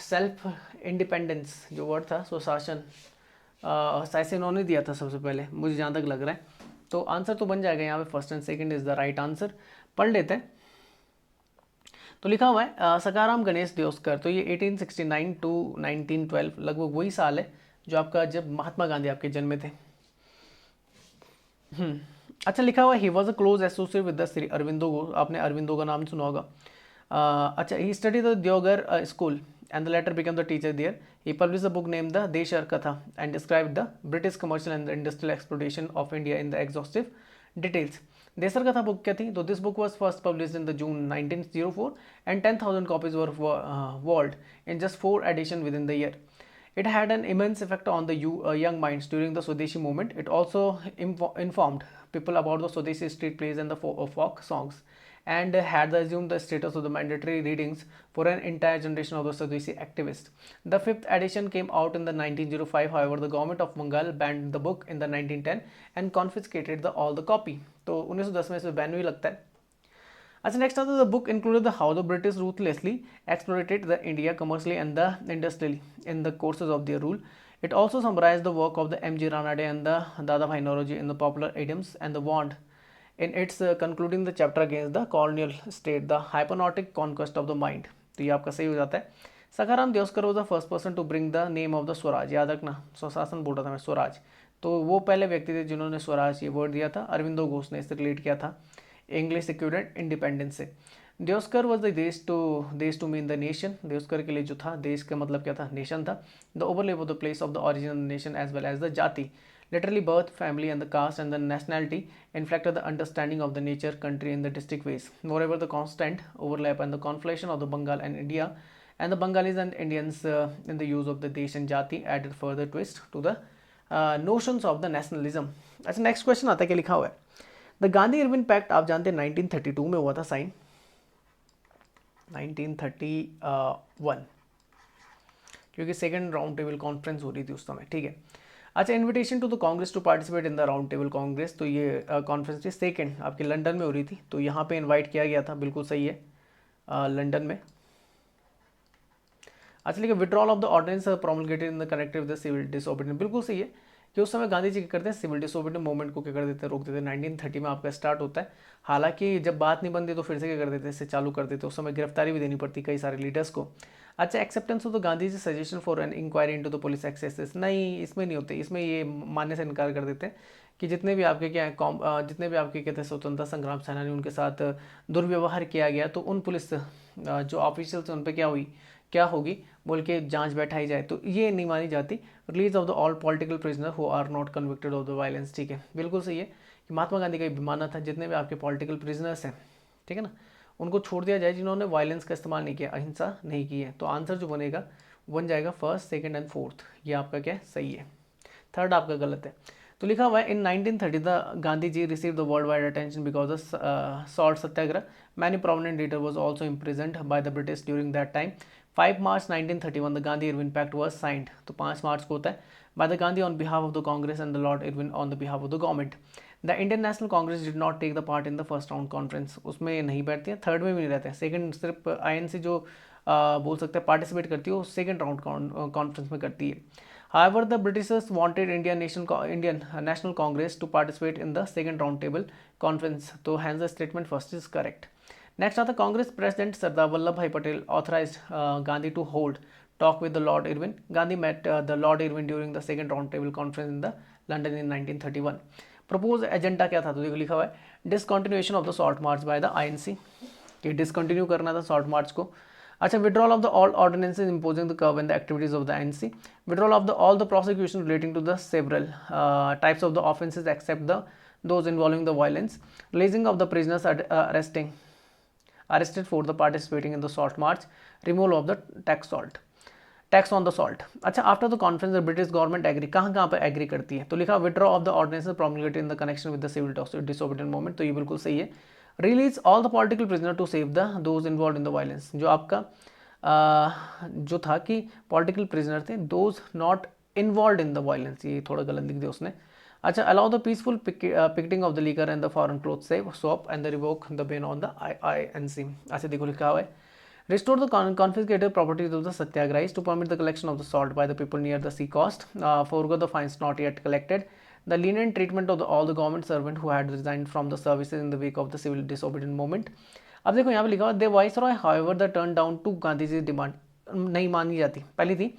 Speaker 1: सेल्फ इंडिपेंडेंस जो वर्ड था, स्वशासन, शायद से इन्होंने दिया था सबसे पहले, मुझे जहाँ तक लग रहा है। तो आंसर तो बन जाएगा यहाँ पे, first and second is the right answer. पढ़ लेते हैं। तो लिखा हुआ है सखाराम गणेश दियोस्कर, तो ये 1869 टू 1912 लगभग वही साल है जो आपका, जब महात्मा गांधी आपके जन्मे थे। अच्छा, लिखा हुआ, he was a close associate with the Shri Aurobindo Ghosh, आपने अरविंदो का नाम सुना होगा। अच्छा, he studied the Deoghar school and the later became the teacher there. He published a book named the Deshar Katha and described the British commercial and industrial exploitation of India in the exhaustive details. देशर कथा बुक क्या थी? तो this book was first published in the June 1904 and 10,000 copies were sold in just 4 edition within the year. It had an immense effect on the young minds during the Swadeshi movement. It also informed people about the Swadeshi street plays and the folk songs, and had assumed the status of the mandatory readings for an entire generation of the Swadeshi activists. The 5th edition came out in the 1905. However, the government of Bengal banned the book in the 1910 and confiscated all the copy. तो 1910 में इसे बैन भी लगता है। अच्छा, नेक्स्ट आता है, the book included the how the British ruthlessly exploited the India commercially and the industrially in the courses of their rule. It also summarized the work of the M.G. Ranade and the Dadabhai Naoroji in the popular idioms and the warned in its concluding the chapter against the colonial state, the hypnotic conquest of the mind. तो ये आपका सही हो जाता है। Sakharam Deuskar was the first person to bring the name of the swaraj, याद रखना, स्वशासन बोल रहा था मैं, स्वराज। तो वो पहले व्यक्ति थे जिन्होंने स्वराज ये वर्ड दिया था। अरविंदो घोष ने इससे रिलेट किया था इंग्लिश इक्विवेलेंट इंडिपेंडेंस से। दियोस्कर वॉज द देश टू मीन द नेशन, दियोस्कर के लिए जो था देश का मतलब क्या था? नेशन था। The overlap of the place of the original nation as well as the jati, literally birth, family and the caste and the nationality inflected the understanding of the nature country in the distinct ways. Moreover, the constant overlap and the conflation of the Bengal and India and the Bengalis and Indians in the use of the desh and jati added further twist to the notions of the nationalism. अच्छा, नेक्स्ट क्वेश्चन आता है, क्या लिखा हुआ है? द गांधी इरविन पैक्ट आप जानते हैं 1932 में हुआ था साइन, 1931, क्योंकि सेकेंड राउंड टेबल कॉन्फ्रेंस हो रही थी उस समय, ठीक है। अच्छा, invitation to the Congress to participate in the round table congress, तो ये कॉन्फ्रेंस थी सेकेंड आपकी लंदन में हो रही थी, तो यहाँ पे इनवाइट किया गया था, बिल्कुल सही है, लंदन में। अच्छा, लेकिन withdrawal of the ordinance promulgated in the connected with the civil disobedience, बिल्कुल सही है कि उस समय गांधी जी क्या करते हैं, सिविल डिसओबीडियंस मूवमेंट को क्या कर देते हैं, रोक देते हैं। 1930 में आपका स्टार्ट होता है, हालांकि जब बात नहीं बनती तो फिर से क्या कर देते, इससे चालू कर देते, उस समय गिरफ्तारी भी देनी पड़ती कई सारे लीडर्स को। अच्छा, acceptance of the Gandhi ji suggestion for an inquiry into the police excesses, नहीं इसमें नहीं होते, इसमें ये मानने से इनकार कर देते हैं कि जितने भी आपके जितने भी आपके कहते हैं स्वतंत्रता संग्राम सेनानी, उनके साथ दुर्व्यवहार किया गया, तो उन पुलिस जो ऑफिशियल्स उन पर क्या होगी बोल के जांच बैठाई जाए, तो ये नहीं मानी जाती। Release of the all political prisoner who are not convicted of the violence, ठीक है, बिल्कुल सही है कि महात्मा गांधी का ये मानना था जितने भी आपके पॉलिटिकल प्रिजनर्स हैं, ठीक है ना, उनको छोड़ दिया जाए जिन्होंने वायलेंस का इस्तेमाल नहीं किया, अहिंसा नहीं की है। तो आंसर जो बनेगा बन जाएगा फर्स्ट, सेकंड एंड फोर्थ, ये आपका क्या है, सही है। थर्ड आपका गलत है। तो लिखा हुआ है in 1930 the Gandhi ji receive the world wide attention because of salt satyagraha. Many prominent leader was also imprisoned by the British during that time. 5 March 1931 the Gandhi Irwin pact was signed. तो 5 मार्च को होता है. By the Gandhi on behalf of the Congress and the Lord Irwin on the behalf of the government. The Indian National Congress did not take the part in the first round conference. उसमें नहीं बैठती है, थर्ड में भी नहीं रहते हैं. सेकंड सिर्फ आईएनसी जो बोल सकते हैं पार्टिसिपेट करती है वो सेकंड राउंड कॉन्फ्रेंस में करती है. However, the Britishers wanted Indian National Congress to participate in the second roundtable conference. So hence the statement first is correct. Next, the Congress President Sardar Vallabhbhai Patel authorized Gandhi to hold talk with the Lord Irwin. Gandhi met the Lord Irwin during the second roundtable conference in the London in 1931. Proposed agenda क्या था? तो देखो लिखा हुआ है discontinuation of the salt march by the INC. कि डिसकंटिन्यू करना था सॉल्ट मार्च को. अच्छा, withdrawal of the all ordinances imposing the curb and the activities of the INC. Withdrawal of the all the prosecution relating to the several types of the offences except those involving the violence. Releasing of the prisoners arrested for the participating in the salt march. Removal of the tax on the salt. अच्छा, after the conference the British government agree. कहाँ पे एग्री करती है? तो लिखा withdraw of the ordinances promulgated in the connection with the civil disobedient movement. तो ये बिल्कुल सही है. Release all the political prisoner to save the those involve in the violence. जो आपका जो था कि पॉलिटिकल प्रिजनर थे those not involve in the violence. ये थोड़ा गलत लिख दिया उसने. अच्छा, allow the peaceful picketing of the liquor and the foreign cloth save swap and the revoke the ban on the INC. ऐसे देखो लिखा हुआ है. Restore the confiscated properties of the satyagrahis to permit the collection of the salt by the people near the sea coast. Forego the fines not yet collected. The lenient treatment of all the government servants who had resigned from the services in the wake of the civil disobedience movement. अब देखो यहाँ पे लिखा हुआ the viceroy however the turned down to Gandhiji demand नहीं मानी जाती. पहली थी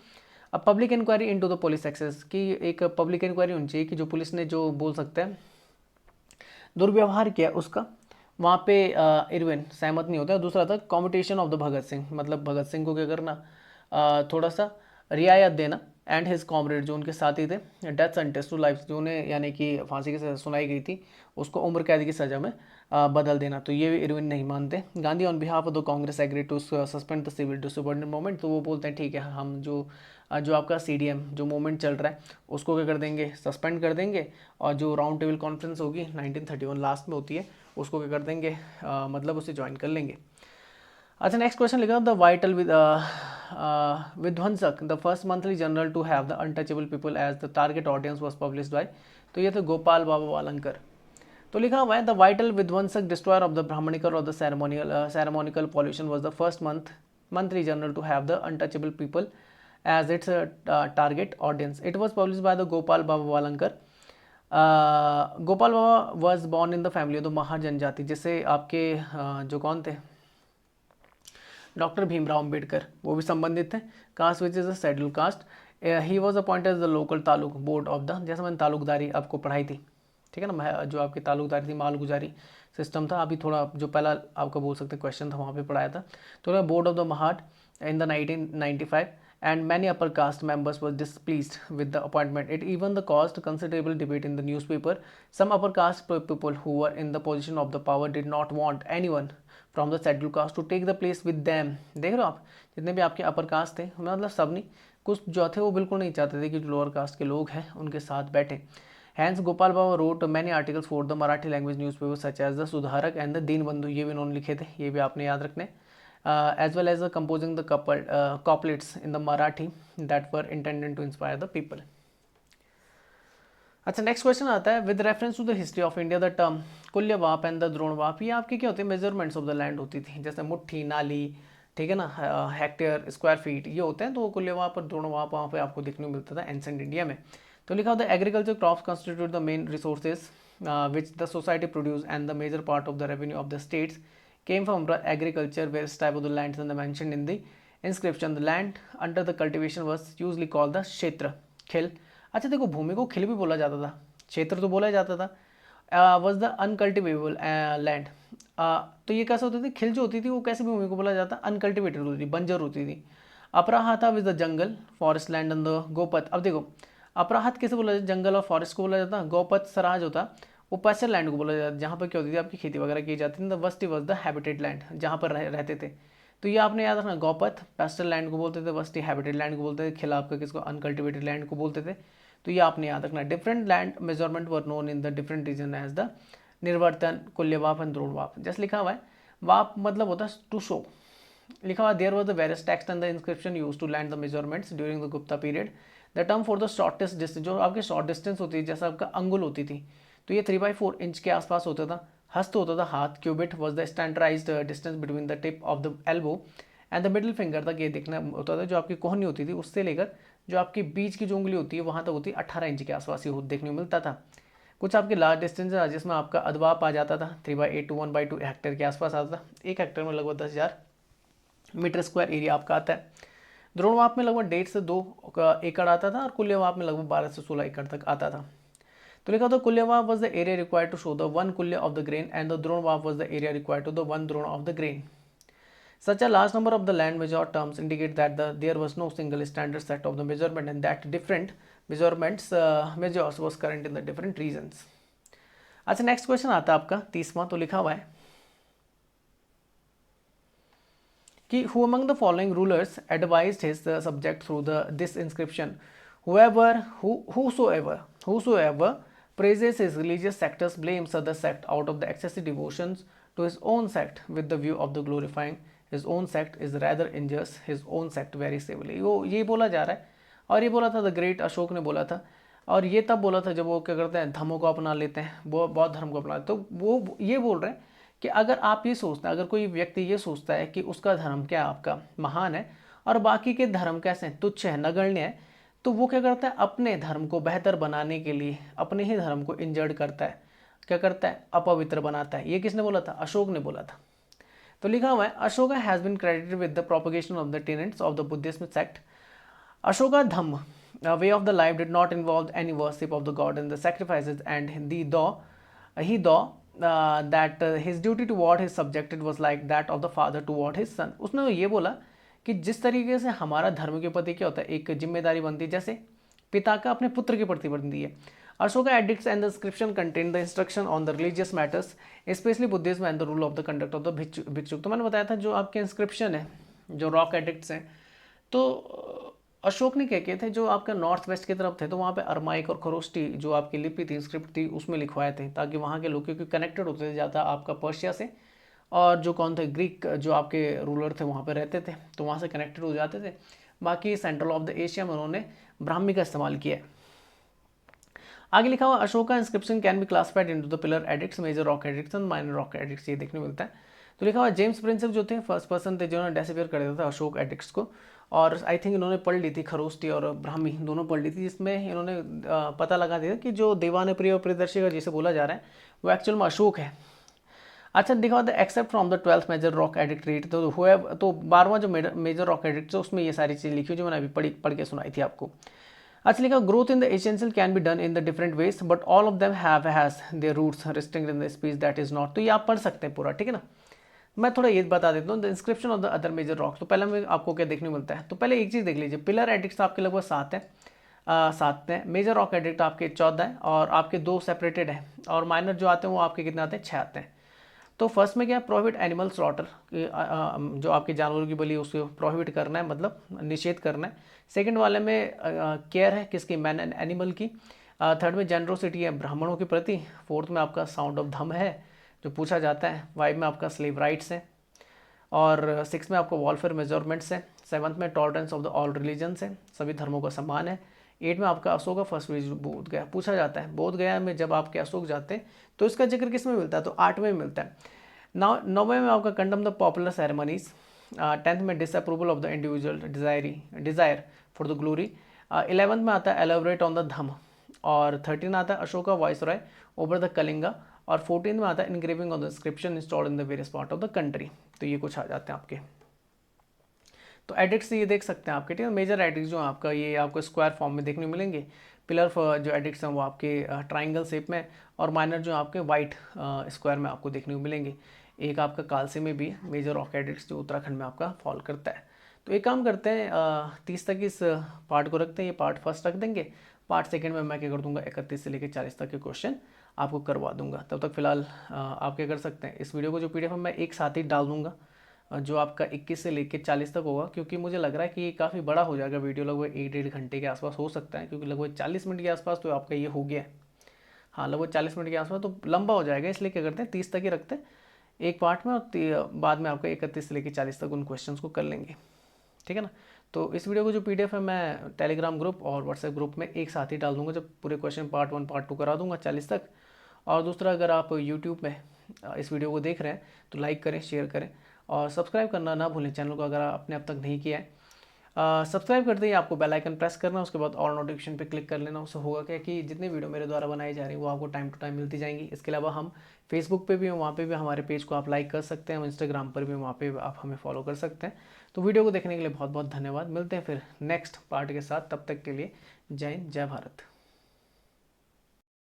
Speaker 1: अब public inquiry into the police excess की एक पब्लिक इंक्वायरी होनी चाहिए कि जो पुलिस ने जो बोल सकते हैं दुर्व्यवहार किया उसका. वहाँ पे इरविन सहमत नहीं होता है. दूसरा था competition of the Bhagat Singh. मतलब भगत सिंह को क्या करना, थोड़ा सा रियायत देना. एंड हिज कॉमरेड जो उनके साथी थे डेथ सेंटेंस टू लाइफ जो उन्हें यानी कि फांसी की सजा सुनाई गई थी उसको उम्र कैद की सज़ा में बदल देना. तो ये भी इरविन नहीं मानते. Gandhi on behalf of the Congress agree to suspend the civil disobedient movement. तो वो बोलते हैं ठीक है हम जो आपका CDM जो मूवमेंट चल रहा है उसको क्या कर देंगे, सस्पेंड कर देंगे. और जो राउंड टेबल कॉन्फ्रेंस होगी 1931 लास्ट में होती है उसको क्या कर देंगे, मतलब उसे ज्वाइन कर लेंगे. अच्छा, नेक्स्ट क्वेश्चन लिखा the vital Vidhvansak the first monthly journal to have the untouchable people as the target audience was published by. तो ये थे गोपाल बाबा वालंकर. तो लिखा हुआ है द वाइटल विध्वंसक डिस्ट्रॉयर ऑफ द ब्राह्मणिकल और the ceremonial pollution was the first monthly journal to have the untouchable people as its target audience. It was published by the Gopal Baba Walankar. Gopal Baba was born in the family of the महाजन जाति, जिससे आपके जो कौन थे डॉक्टर भीमराव अंबेडकर वो भी संबंधित थे. Caste which is a schedule caste. He was appointed as the local taluk board of the, जैसे मैंने तालुकदारी आपको पढ़ाई थी, ठीक है ना, जो आपकी तालुकदारी थी मालगुजारी सिस्टम था. अभी थोड़ा जो पहला आपका बोल सकते क्वेश्चन था वहाँ पे पढ़ाया था. तो बोर्ड ऑफ द महाट in the 1995 and many upper caste members were displeased with the appointment. It even caused considerable debate in the newspaper. Some upper caste people who were in the position of the power did not want anyone from the scheduled caste to take the place with them. देख रहे हो आप, जितने भी आपके अपर कास्ट थे, मतलब सब नहीं, कुछ जो थे वो बिल्कुल नहीं चाहते थे कि जो लोअर कास्ट के लोग हैं उनके साथ बैठे. Hence Gopal Baba wrote many articles for the Marathi language newspapers such as the Sudharak and the Deenbandhu. ये भी उन्होंने लिखे थे, ये भी आपने याद रखने. As well as composing the couplets in the Marathi that were intended to inspire the people. अच्छा, नेक्स्ट क्वेश्चन आता है with reference to the history of India the term कुल्यवाप एंड द द्रोणवाप. ये आपकी क्या होती है, मेजरमेंट्स ऑफ द लैंड होती थी, जैसे मुट्ठी, नाली, ठीक है ना, हेक्टेयर, स्क्वायर फीट, ये होते हैं. तो कुल्यवाप और द्रोणवाप वहाँ पे आपको देखने को मिलता था एंसेंट इंडिया में. तो लिखा the agriculture crops constitute the main resources which the society produce and the major part of the revenue of the states came from agriculture. Various type of the lands and mentioned in the inscription. The land under the cultivation was usually called the क्षेत्र, खिल. अच्छा देखो, भूमि को खिल भी बोला जाता था, क्षेत्र तो बोला जाता था. was the uncultivable land. तो ये कैसे होती थी, खिल जो होती थी वो कैसे भूमि को बोला जाता, अनकल्टिवेटेड होती थी, बंजर होती थी. अपराहता with the jungle forest land and the गोपत. अब देखो अपराहत कैसे बोला जाता, जंगल और फॉरेस्ट को बोला जाता. गोपत सराज होता, वो पैस्चर लैंड को बोला जाता है, जहाँ पर क्या होती थी आपकी खेती वगैरह की जाती थी. द वस्ती वॉज द हैबिटेड लैंड, जहाँ पर रहते थे. तो ये आपने याद रखना, गौपथ पैस्चर लैंड को बोलते थे, वस्ती हैबिटेड लैंड को बोलते थे, खिला आपका किसको अनकल्टिवेटेड लैंड को बोलते थे. तो ये आपने याद रखना। Different land measurement were known in the different region as the निर्वर्तन, कुल्यवाप एंड द्रोणवाप। जैसे लिखा हुआ है वाप मतलब होता है टू शो। लिखा हुआ there was the various text and the inscription used to land the measurements during the Gupta period. The term for the shortest distance, जो आपके शॉर्ट डिस्टेंस होती है जैसा आपका अंगुल होती थी, तो ये 3/4 इंच के आसपास होता था। हस्त होता था हाथ। Cubit was the standardised distance between the tip of the elbow and the middle finger तक। ये देखना होता था जो आपकी कोहनी होती थी उससे लेकर जो आपकी बीच की जो उंगली होती है वहाँ तक होती है 18 इंच के आसपास ही देखने को मिलता था। कुछ आपके लार्ज डिस्टेंस जिसमें आपका अदवाप आ जाता था 3/8 to 1/2 हेक्टेयर के आसपास आता था। एक हेक्टेयर में लगभग 10,000 मीटर स्क्वायर एरिया आपका आता है। द्रोणवाप में लगभग 1.5 से 2 एकड़ आता था और कुल्यवाप में लगभग 12 से 16 एकड़ तक आता था। तो लिखा था कुल्यवाप was the area required to sow the 1 कुल्य of the grain and the द्रोणवाप was the area required to the 1 द्रोण of the grain. Such a large number of the land measure terms indicate that there was no single standard set of the measurement and that different measurements measures was current in the different regions. अच्छा नेक्स्ट क्वेश्चन आता है आपका 30वां। तो लिखा हुआ है कि who among the following rulers advised his subject through this inscription? Whosoever praises his religious sectors blames other sect out of the excessive devotions to his own sect with the view of the glorifying his own sect is rather injurious his own sect very severely। वो ये बोला जा रहा है और ये बोला था द ग्रेट अशोक ने बोला था। और ये तब बोला था जब वो क्या करते हैं धर्मों को अपना लेते हैं, वो बौद्ध धर्म को अपना लेते हैं। तो वो ये बोल रहे हैं कि अगर आप ये सोचते हैं, अगर कोई व्यक्ति ये सोचता है कि उसका धर्म क्या आपका महान है और बाकी के धर्म कैसे हैं, तुच्छ है, नगण्य है, तो वो क्या करता है अपने धर्म को बेहतर बनाने के लिए अपने ही धर्म को इंजर्ड करता है, क्या करता है अपवित्र बनाता है। ये किसने बोला था? अशोक ने बोला था। तो लिखा हुआ है Ashoka has been credited with the propagation of the tenets of the Buddhism sect. Ashoka dhamma way of the life did not involve any worship of the god and the sacrifices and he thought that his duty toward his subjected was like that of the father toward his son। उसने ये बोला कि जिस तरीके से हमारा धर्म के प्रति क्या होता है एक जिम्मेदारी बनती है जैसे पिता का अपने पुत्र के प्रति बनती है। Ashoka addicts and the inscription contain the instruction on the religious matters specially Buddhism and the rule of the conduct of the भिक्षुक। तो मैंने बताया था जो आपके इंस्क्रिप्शन है जो रॉक एडिक्ट्स हैं, तो अशोक ने क्या किए थे जो आपका नॉर्थ वेस्ट की तरफ थे तो वहाँ पे अरमाइक और खरोष्टी जो आपकी लिपि थी स्क्रिप्ट थी उसमें लिखवाए थे ताकि वहाँ के लोग क्योंकि कनेक्टेड होते थे ज़्यादा आपका पर्शिया से और जो कौन थे ग्रीक जो आपके रूलर थे वहाँ पे रहते थे तो वहाँ से कनेक्टेड हो जाते थे। बाकी सेंट्रल ऑफ द एशिया में उन्होंने ब्राह्मी का इस्तेमाल किया। आगे लिखा हुआ Ashoka inscription can be classified into the pillar edicts major rock edicts and minor rock edicts, ये देखने मिलता है। तो लिखा हुआ जेम्स प्रिंसेप जो थे फर्स्ट पर्सन थे जिन्होंने डेसिफायर कर दिया था अशोक एडिक्ट्स को और आई थिंक इन्होंने पढ़ ली थी खरोष्टी और ब्राह्मी दोनों पढ़ ली थी जिसमें इन्होंने पता लगा दिया कि जो देवान प्रिय और प्रियदर्शी का जिसे बोला जा रहा है वो एक्चुअल में अशोक है। अच्छा दिखा the except from the 12th major rock edict rate तो 12वां जो मेजर रॉक एडिक्ट है उसमें ये सारी चीज़ लिखी जो मैंने अभी पढ़ के सुनाई थी आपको। अच्छा लिखा growth in the essential can be done in the different ways but all of them has their roots resting in the speech that is not. तो ये आप पढ़ सकते हैं पूरा, ठीक है ना। मैं थोड़ा ये बता देता हूँ the inscription of the other major rocks. तो पहले में आपको क्या देखने को मिलता है, तो पहले एक चीज़ देख लीजिए पिलर एडिक्ट्स आपके लगभग 7 हैं, मेजर रॉक एडिक्ट आपके 14 हैं और आपके 2 सेपरेटेड हैं और माइनर जो आते हैं वो आपके कितने आते हैं 6 आते हैं। तो फर्स्ट में क्या प्रोहिबिट एनिमल स्लॉटर जो आपके जानवरों की बलि उसको प्रोहिबिट करना है मतलब निषेध करना है। सेकंड वाले में केयर है किसकी मैन एंड एनिमल की। थर्ड में जेनरोसिटी है ब्राह्मणों के प्रति। फोर्थ में आपका साउंड ऑफ धम है जो पूछा जाता है। 5 में आपका स्लेव राइट्स है और 6 में आपको वॉलफेयर मेजरमेंट्स है। 7th में tolerance of the all religions है, सभी धर्मों का सम्मान है। 8 में आपका अशोक का फर्स्ट बोध गया पूछा जाता है। बोध गया में जब आपके अशोक जाते हैं तो इसका जिक्र किस में मिलता है, तो 8वें में मिलता है। 9वें में आपका condemn the popular ceremonies. 10th में disapproval of the individual desire for the glory. 11th में आता है एलेबरेट ऑन द धम और 13 आता है Ashoka voice Roy over the Kalinga और 14 में आता है engraving of the inscription installed in the various part of the country. तो ये कुछ आ जाते हैं आपके। तो एडिक्ट्स ये देख सकते हैं आपके, ठीक है। मेजर एडिक्ट्स जो आपका ये आपको स्क्वायर फॉर्म में देखने मिलेंगे। पिलर जो एडिक्ट्स हैं वो आपके ट्राइंगल शेप में और माइनर जो आपके वाइट स्क्वायर में आपको देखने को मिलेंगे। एक आपका कालसे में भी मेजर रॉक एडिक्ट्स जो उत्तराखंड में आपका फॉल करता है। तो एक काम करते हैं 30 तक इस पार्ट को रखते हैं, ये पार्ट फर्स्ट रख देंगे। पार्ट सेकंड में मैं क्या कर दूंगा 31 से लेकर 40 तक के क्वेश्चन आपको करवा दूंगा। तब तक फिलहाल आप क्या कर सकते हैं इस वीडियो को जो PDF है मैं एक साथ ही डाल दूंगा जो आपका 21 से लेकर 40 तक होगा, क्योंकि मुझे लग रहा है कि ये काफ़ी बड़ा हो जाएगा वीडियो, लगभग 1 डेढ़ घंटे के आसपास हो सकता है, क्योंकि लगभग 40 मिनट के आसपास तो आपका ये हो गया है। हाँ, लगभग 40 मिनट के आसपास तो लंबा हो जाएगा, इसलिए क्या करते हैं 30 तक ही रखते हैं एक पार्ट में, और बाद में आपका 31 से लेकर 40 तक उन क्वेश्चंस को कर लेंगे। ठीक है ना। तो इस वीडियो को जो PDF है मैं टेलीग्राम ग्रुप और व्हाट्सएप ग्रुप में एक साथ ही डाल दूंगा, जब पूरे क्वेश्चन पार्ट 1 पार्ट 2 करा दूंगा 40 तक। और दूसरा, अगर आप यूट्यूब में इस वीडियो को देख रहे हैं तो लाइक करें, शेयर करें और सब्सक्राइब करना ना भूलें चैनल को, अगर आपने अब तक नहीं किया है। सब्सक्राइब करते ही आपको बेल आइकन प्रेस करना, उसके बाद और नोटिफिकेशन पे क्लिक कर लेना। उससे होगा क्या कि जितने वीडियो मेरे द्वारा बनाई जा रही है वो आपको टाइम टू टाइम मिलती जाएंगी। इसके अलावा हम फेसबुक पे भी हैं, वहाँ पे भी हमारे पेज को आप लाइक कर सकते हैं, हम इंस्टाग्राम पर भी, वहाँ पे आप हमें फॉलो कर सकते हैं। तो वीडियो को देखने के लिए बहुत बहुत धन्यवाद। मिलते हैं फिर नेक्स्ट पार्ट के साथ, तब तक के लिए जय हिंद, जय भारत।